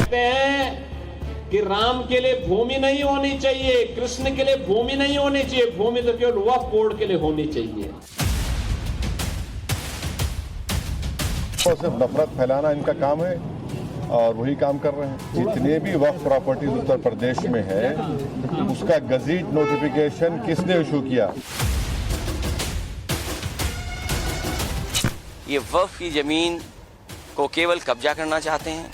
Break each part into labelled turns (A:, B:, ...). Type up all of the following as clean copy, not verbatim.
A: कहते हैं कि राम के लिए भूमि नहीं होनी चाहिए, कृष्ण के लिए भूमि नहीं होनी चाहिए, भूमि तो केवल वक्फ बोर्ड के लिए होनी चाहिए।
B: सिर्फ नफरत फैलाना इनका काम है और वही काम कर रहे हैं। जितने भी वक्फ प्रॉपर्टीज उत्तर प्रदेश में है उसका गजीट नोटिफिकेशन किसने इशू किया?
C: ये वक्फ की जमीन को केवल कब्जा करना चाहते हैं,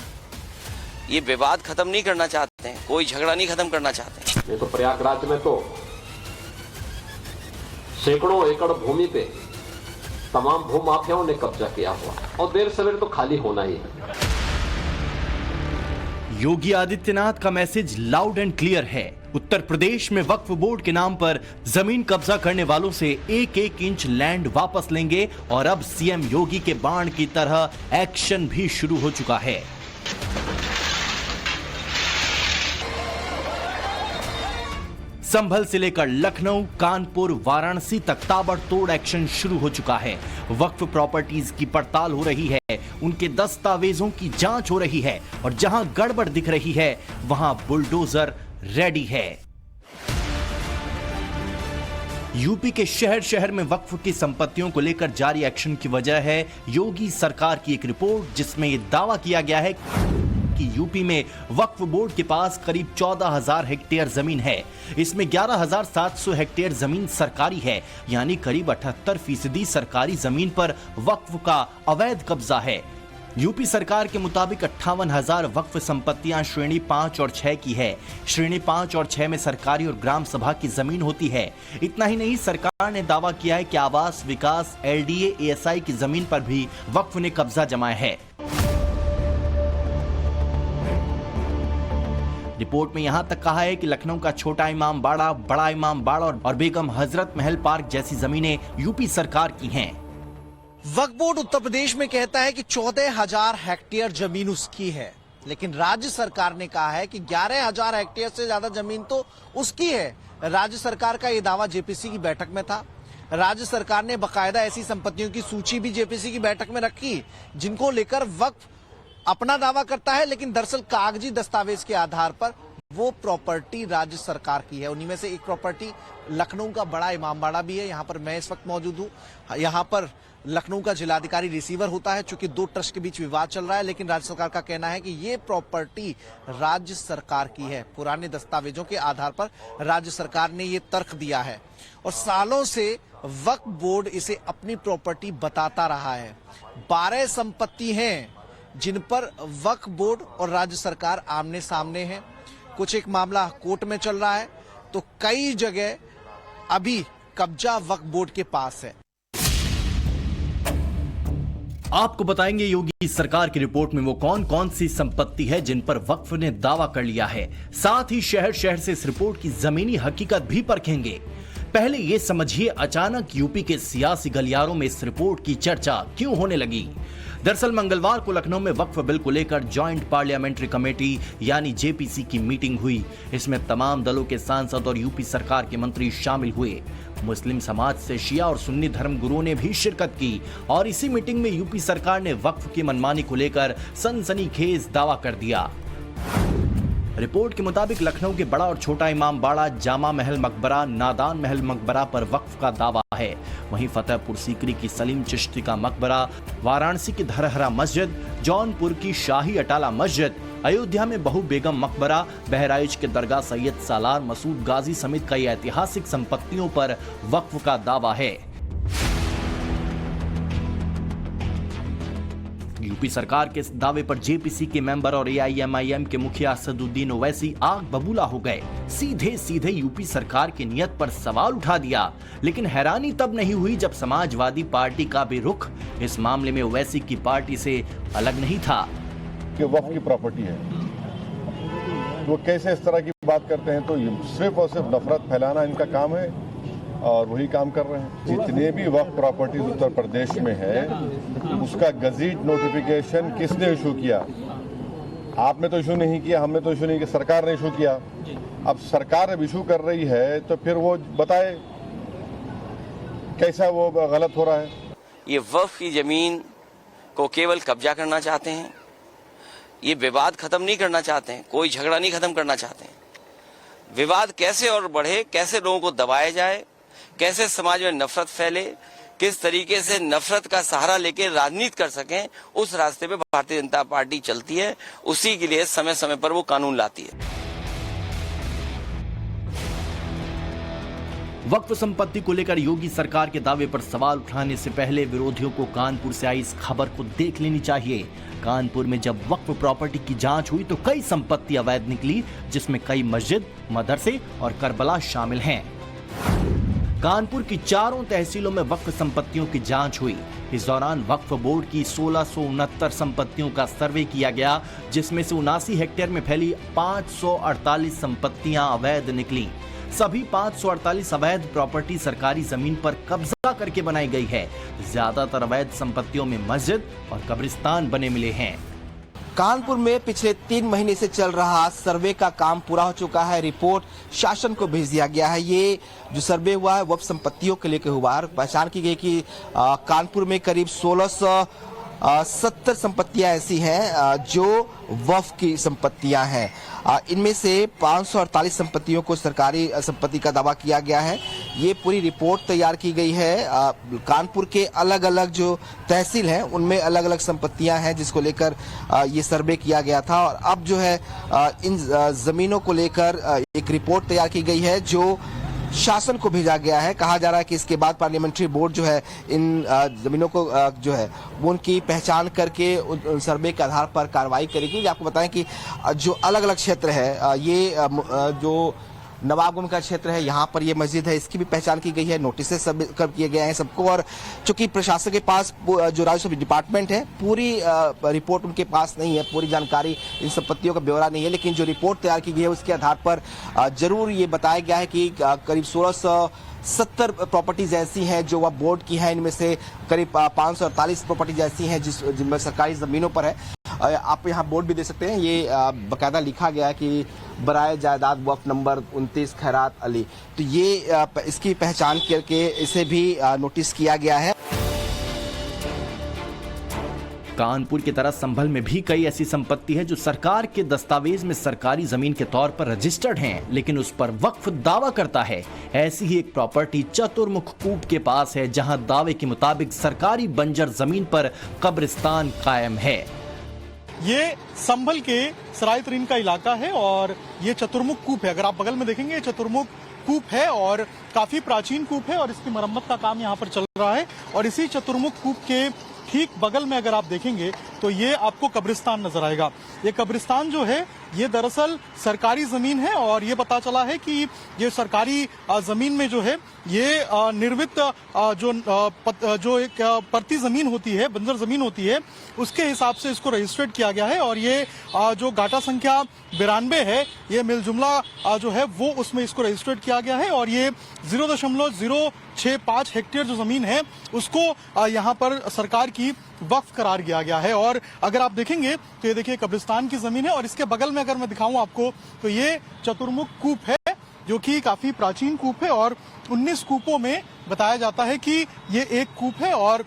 C: ये विवाद खत्म नहीं करना चाहते हैं, कोई झगड़ा नहीं खत्म करना चाहते हैं।
A: ये तो प्रयागराज में तो सैकड़ों एकड़ भूमि पे तमाम भूमाफियाओं ने कब्जा किया हुआ और देर सवेर तो खाली होना ही है।
D: योगी आदित्यनाथ का मैसेज लाउड एंड क्लियर है। उत्तर प्रदेश में वक्फ बोर्ड के नाम पर जमीन कब्जा करने वालों से एक एक इंच लैंड वापस लेंगे और अब सीएम योगी के बाण की तरह एक्शन भी शुरू हो चुका है। संभल से लेकर लखनऊ, कानपुर, वाराणसी तक ताबड़तोड़ एक्शन शुरू हो चुका है। वक्फ प्रॉपर्टीज की पड़ताल हो रही है, उनके दस्तावेजों की जांच हो रही है और जहां गड़बड़ दिख रही है वहां बुलडोजर रेडी है। यूपी के शहर शहर में वक्फ की संपत्तियों को लेकर जारी एक्शन की वजह है योगी सरकार की एक रिपोर्ट, जिसमें यह दावा किया गया है कि यूपी में वक्फ बोर्ड के पास करीब 14,000 हेक्टेयर जमीन है। इसमें 11,700 हेक्टेयर जमीन सरकारी है, यानी करीब 78% सरकारी जमीन पर वक्फ का अवैध कब्जा है। यूपी सरकार के मुताबिक 58,000 वक्फ संपत्तियां श्रेणी 5 और 6 की है। श्रेणी 5 और 6 में सरकारी और ग्राम सभा की जमीन होती है। इतना ही नहीं, सरकार ने दावा किया है कि आवास विकास, एलडीए, एएसआई की जमीन पर भी वक्फ ने कब्जा जमाया है। रिपोर्ट में यहां तक कहा है कि लखनऊ का छोटा इमाम बाड़ा, बड़ा इमाम बाड़ा और बेगम हजरत महल पार्क जैसी जमीनें यूपी सरकार की हैं।
E: वक्फ बोर्ड उत्तर प्रदेश में कहता है कि 14,000 हेक्टेयर जमीन उसकी है, लेकिन राज्य सरकार ने कहा है कि 11,000 हेक्टेयर से ज्यादा जमीन तो उसकी है। राज्य सरकार का यह दावा जेपीसी की बैठक में था। राज्य सरकार ने बकायदा ऐसी संपत्तियों की सूची भी जेपीसी की बैठक में रखी जिनको लेकर वक्फ अपना दावा करता है, लेकिन दरअसल कागजी दस्तावेज के आधार पर वो प्रॉपर्टी राज्य सरकार की है। उन्हीं में से एक प्रॉपर्टी लखनऊ का बड़ा इमामबाड़ा भी है। यहाँ पर मैं इस वक्त मौजूद हूँ। यहाँ पर लखनऊ का जिलाधिकारी रिसीवर होता है, चूंकि दो ट्रस्ट के बीच विवाद चल रहा है, लेकिन राज्य सरकार का कहना है कि ये प्रॉपर्टी राज्य सरकार की है। पुराने दस्तावेजों के आधार पर राज्य सरकार ने ये तर्क दिया है और सालों से वक्फ बोर्ड इसे अपनी प्रॉपर्टी बताता रहा है। 12 संपत्ति हैं जिन पर वक्फ बोर्ड और राज्य सरकार आमने सामने हैं। कुछ एक मामला कोर्ट में चल रहा है, तो कई जगह अभी कब्जा वक्फ बोर्ड के पास है।
D: आपको बताएंगे योगी सरकार की रिपोर्ट में वो कौन कौन सी संपत्ति है जिन पर वक्फ ने दावा कर लिया है। साथ ही शहर शहर से इस रिपोर्ट की जमीनी हकीकत भी परखेंगे। पहले ये समझिए, अचानक यूपी के सियासी गलियारों में इस रिपोर्ट की चर्चा क्यों होने लगी। दरअसल मंगलवार को लखनऊ में वक्फ बिल को लेकर जॉइंट पार्लियामेंट्री कमेटी यानी जेपीसी की मीटिंग हुई। इसमें तमाम दलों के सांसद और यूपी सरकार के मंत्री शामिल हुए। मुस्लिम समाज से शिया और सुन्नी धर्म गुरुओं ने भी शिरकत की और इसी मीटिंग में यूपी सरकार ने वक्फ की मनमानी को लेकर सनसनीखेज दावा कर दिया। रिपोर्ट के मुताबिक लखनऊ के बड़ा और छोटा इमाम बाड़ा, जामा महल मकबरा, नादान महल मकबरा पर वक्फ का दावा है। वहीं फतेहपुर सीकरी की सलीम चिश्ती का मकबरा, वाराणसी की धरहरा मस्जिद, जौनपुर की शाही अटाला मस्जिद, अयोध्या में बहु बेगम मकबरा, बहराइच के दरगाह सैयद सालार मसूद गाजी समेत कई ऐतिहासिक संपत्तियों पर वक्फ का दावा है। यूपी सरकार के इस दावे पर जेपीसी के मेंबर और एआईएमआईएम के मुखिया असदुद्दीन ओवैसी आग बबूला हो गए। सीधे सीधे यूपी सरकार की नीयत पर सवाल उठा दिया। लेकिन हैरानी तब नहीं हुई जब समाजवादी पार्टी का भी रुख इस मामले में ओवैसी की पार्टी से अलग नहीं था।
B: कि वक्फ की प्रॉपर्टी है, वो कैसे इस तरह की बात करते हैं? तो सिर्फ और सिर्फ नफरत फैलाना इनका काम है और वही काम कर रहे हैं। जितने भी वक्फ प्रॉपर्टीज उत्तर प्रदेश में है उसका गजीट नोटिफिकेशन किसने इशू किया? आपने तो इशू नहीं किया, हमने तो इशू नहीं किया, सरकार ने इशू किया। अब सरकार अब इशू कर रही है तो फिर वो बताए कैसा वो गलत हो रहा है।
C: ये वक्फ की जमीन को केवल कब्जा करना चाहते हैं, ये विवाद खत्म नहीं करना चाहते हैं, कोई झगड़ा नहीं खत्म करना चाहते हैं। विवाद कैसे और बढ़े, कैसे लोगों को दबाया जाए, कैसे समाज में नफरत फैले, किस तरीके से नफरत का सहारा लेकर राजनीति कर सकें, उस रास्ते पे भारतीय जनता पार्टी चलती है। उसी के लिए समय समय पर वो कानून लाती है।
D: वक्फ संपत्ति को लेकर योगी सरकार के दावे पर सवाल उठाने से पहले विरोधियों को कानपुर से आई इस खबर को देख लेनी चाहिए। कानपुर में जब वक्फ प्रॉपर्टी की जांच हुई तो कई संपत्ति अवैध निकली, जिसमें कई मस्जिद, मदरसे और करबला शामिल हैं। कानपुर की चारों तहसीलों में वक्फ संपत्तियों की जांच हुई। इस दौरान वक्फ बोर्ड की 1669 संपत्तियों का सर्वे किया गया, जिसमें से 79 हेक्टेयर में फैली 548 संपत्तियां अवैध निकली। सभी 548 अवैध प्रॉपर्टी सरकारी जमीन पर कब्जा करके बनाई गई है। ज्यादातर अवैध संपत्तियों में मस्जिद और कब्रिस्तान बने मिले हैं।
E: कानपुर में पिछले 3 महीने से चल रहा सर्वे का काम पूरा हो चुका है। रिपोर्ट शासन को भेज दिया गया है। ये जो सर्वे हुआ है वक्फ संपत्तियों के लेकर हुआ है। पहचान की गई कि कानपुर में करीब 1670 संपत्तियां ऐसी हैं जो वक्फ की संपत्तियां हैं। इनमें से 548 संपत्तियों को सरकारी संपत्ति का दावा किया गया है। ये पूरी रिपोर्ट तैयार की गई है। कानपुर के अलग अलग जो तहसील हैं उनमें अलग अलग संपत्तियां हैं, जिसको लेकर ये सर्वे किया गया था। और अब जो है इन जमीनों को लेकर एक रिपोर्ट तैयार की गई है जो शासन को भेजा गया है। कहा जा रहा है कि इसके बाद पार्लियामेंट्री बोर्ड जो है इन जमीनों को जो है वो उनकी पहचान करके उन सर्वे के आधार पर कार्रवाई करेगी। आपको बताएं कि जो अलग अलग क्षेत्र है, ये जो नवाबगंज का क्षेत्र है, यहाँ पर ये मस्जिद है, इसकी भी पहचान की गई है। नोटिस सब किए गए हैं सबको। और चूंकि प्रशासन के पास जो राजस्व डिपार्टमेंट है पूरी रिपोर्ट उनके पास नहीं है, पूरी जानकारी इन संपत्तियों का ब्यौरा नहीं है, लेकिन जो रिपोर्ट तैयार की गई है उसके आधार पर जरूर ये बताया गया है कि करीब 1670 प्रॉपर्टीज ऐसी हैं जो वह बोर्ड की है। इनमें से करीब 548 प्रॉपर्टीज ऐसी हैं जिनमें सरकारी जमीनों पर है। आप यहाँ बोर्ड भी दे सकते हैं। ये बाकायदा लिखा गया है कि बराए जायदाद वक्फ नंबर 29 खैरात अली। तो ये इसकी पहचान करके इसे भी नोटिस किया गया है।
D: कानपुर की तरह संभल में भी कई ऐसी संपत्ति है जो सरकार के दस्तावेज में सरकारी जमीन के तौर पर रजिस्टर्ड हैं, लेकिन उस पर वक्फ दावा करता है। ऐसी ही एक प्रॉपर्टी चतुर्मुख कूप के पास है, जहां दावे के मुताबिक सरकारी बंजर जमीन पर कब्रिस्तान कायम है।
F: ये संभल के सरायतरीन का इलाका है और ये चतुर्मुख कूप है। अगर आप बगल में देखेंगे, चतुर्मुख कूप है और काफी प्राचीन कूप है और इसकी मरम्मत का काम यहाँ पर चल रहा है। और इसी चतुर्मुख कूप के ठीक बगल में अगर आप देखेंगे तो ये आपको कब्रिस्तान नजर आएगा। ये कब्रिस्तान जो है ये दरअसल सरकारी जमीन है और ये पता चला है कि ये सरकारी जमीन में जो है ये निर्मित जो एक परती जमीन होती है, बंजर जमीन होती है, उसके हिसाब से इसको रजिस्टर्ड किया गया है। और ये जो गाटा संख्या 92 है, ये मिलजुमला जो है वो उसमें इसको रजिस्टर्ड किया गया है। और ये 0.065 हेक्टेयर जो जमीन है उसको यहाँ पर सरकार की वक्फ करार दिया गया है। और अगर आप देखेंगे तो ये देखिए कब्रिस्तान की जमीन है और इसके बगल में अगर मैं दिखाऊं आपको तो ये चतुर्मुख कूप है जो कि काफी प्राचीन कूप है और 19 कूपों में बताया जाता है कि ये एक कूप है। और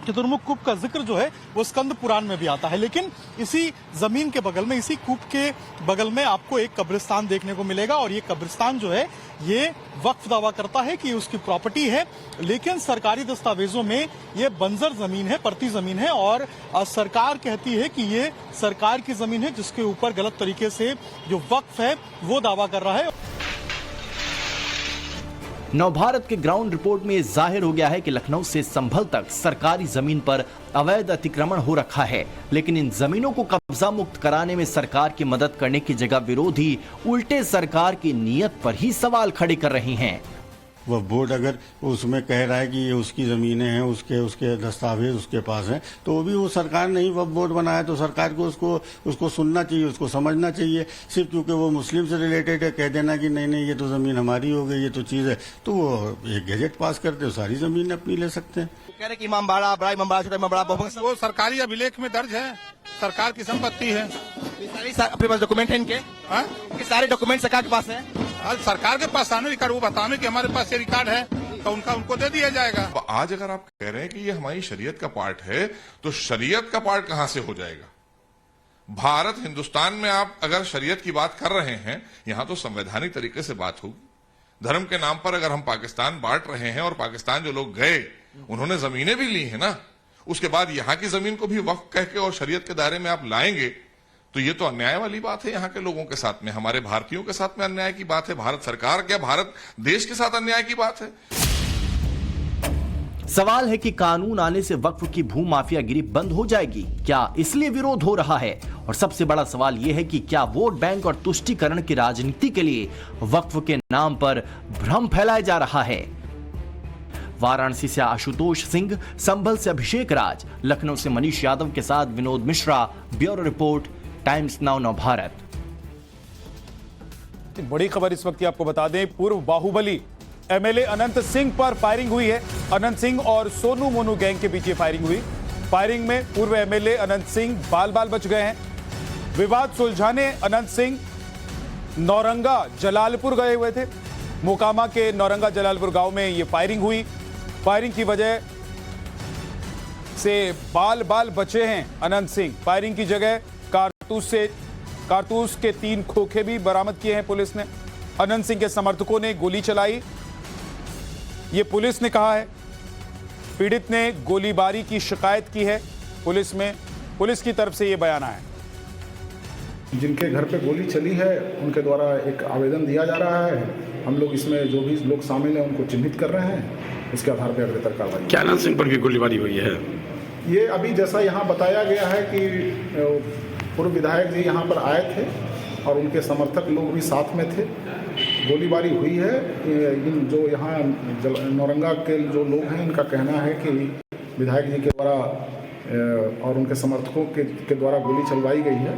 F: चतुर्मुख कूप का जिक्र जो है वो स्कंद पुराण में भी आता है। लेकिन इसी जमीन के बगल में, इसी कूप के बगल में आपको एक कब्रिस्तान देखने को मिलेगा और ये कब्रिस्तान जो है ये वक्फ दावा करता है कि उसकी प्रॉपर्टी है, लेकिन सरकारी दस्तावेजों में ये बंजर जमीन है, परती जमीन है। और सरकार कहती है कि ये सरकार की जमीन है जिसके ऊपर गलत तरीके से जो वक्फ है वो दावा कर रहा है।
D: नवभारत के ग्राउंड रिपोर्ट में जाहिर हो गया है कि लखनऊ से संभल तक सरकारी जमीन पर अवैध अतिक्रमण हो रखा है, लेकिन इन जमीनों को कब्जा मुक्त कराने में सरकार की मदद करने की जगह विरोधी उल्टे सरकार की नीयत पर ही सवाल खड़े कर रहे हैं।
G: वह बोर्ड अगर उसमें कह रहा है कि ये उसकी जमीनें हैं, उसके दस्तावेज उसके पास हैं, तो वो भी वो सरकार ने ही वह बोर्ड बनाया, तो सरकार को उसको सुनना चाहिए, उसको समझना चाहिए। सिर्फ क्योंकि वो मुस्लिम से रिलेटेड है कह देना कि नहीं ये तो जमीन हमारी हो गई, ये तो चीज है, तो वो एक गैजेट पास करते हो सारी जमीन अपनी ले सकते हैं।
E: कह रहे कि इमामबाड़ा, बड़ा इमामबाड़ा, छोटा इमामबाड़ा,
H: वो सरकारी अभिलेख में दर्ज है, सरकार की संपत्ति है।
E: अपने पास डॉक्यूमेंट है इनके? सारे डॉक्यूमेंट सरकार के पास है।
H: सरकार के पास आने रिकॉर्ड वो बताने कि हमारे पास ये रिकॉर्ड है तो उनको दे दिया जाएगा।
I: आज अगर आप कह रहे हैं कि ये हमारी शरीयत का पार्ट है, तो शरीयत का पार्ट कहां से हो जाएगा? भारत हिंदुस्तान में आप अगर शरीयत की बात कर रहे हैं, यहां तो संवैधानिक तरीके से बात होगी। धर्म के नाम पर अगर हम पाकिस्तान बांट रहे हैं और पाकिस्तान जो लोग गए उन्होंने जमीनें भी ली है ना, उसके बाद यहां की जमीन को भी वक्फ कह के और शरीयत के दायरे में आप लाएंगे तो ये तो अन्याय वाली बात है। यहां के लोगों के साथ में, हमारे भारतीयों के साथ में अन्याय की बात है। भारत सरकार क्या भारत देश के साथ अन्याय की बात है?
D: सवाल है कि कानून आने से वक्फ की भू माफियागिरी बंद हो जाएगी क्या? इसलिए विरोध हो रहा है। और सबसे बड़ा सवाल यह है कि क्या वोट बैंक और तुष्टीकरण की राजनीति के लिए वक्फ के नाम पर भ्रम फैलाया जा रहा है? वाराणसी से आशुतोष सिंह, संभल से अभिषेक राज, लखनऊ से मनीष यादव के साथ Vinod Mishra, bureau report, times now Navbharat.
J: बड़ी खबर इस वक्त की आपको बता दें, पूर्व बाहुबली एमएलए अनंत सिंह पर फायरिंग हुई है। अनंत सिंह और सोनू मोनू गैंग के बीच ये फायरिंग हुई। फायरिंग में पूर्व एमएलए अनंत सिंह बाल बाल बच गए हैं। विवाद सुलझाने अनंत सिंह नौरंगा जलालपुर गए हुए थे। मोकामा के नौरंगा जलालपुर गांव में ये फायरिंग हुई। फायरिंग की वजह से बाल बाल बचे हैं अनंत सिंह। फायरिंग की जगह कारतूस के 3 खोखे भी बरामद किए हैं पुलिस ने। अनंत सिंह के समर्थकों ने गोली चलाई, ये पुलिस ने कहा है। पीड़ित ने गोलीबारी की शिकायत की है पुलिस की तरफ से ये बयान आया है।
K: जिनके घर पे गोली चली है उनके द्वारा एक आवेदन दिया जा रहा है। हम लोग इसमें जो भी लोग शामिल हैं उनको चिन्हित कर रहे हैं, उसके आधार पर अग्रतर कार्रवाई।
L: क्या अनंत सिंह पर भी गोलीबारी हुई है?
K: ये अभी जैसा यहाँ बताया गया है कि पूर्व विधायक जी यहाँ पर आए थे और उनके समर्थक लोग भी साथ में थे। गोलीबारी हुई है। इन जो यहाँ नौरंगा के जो लोग हैं इनका कहना है कि विधायक जी के द्वारा और उनके समर्थकों के द्वारा गोली चलवाई गई है।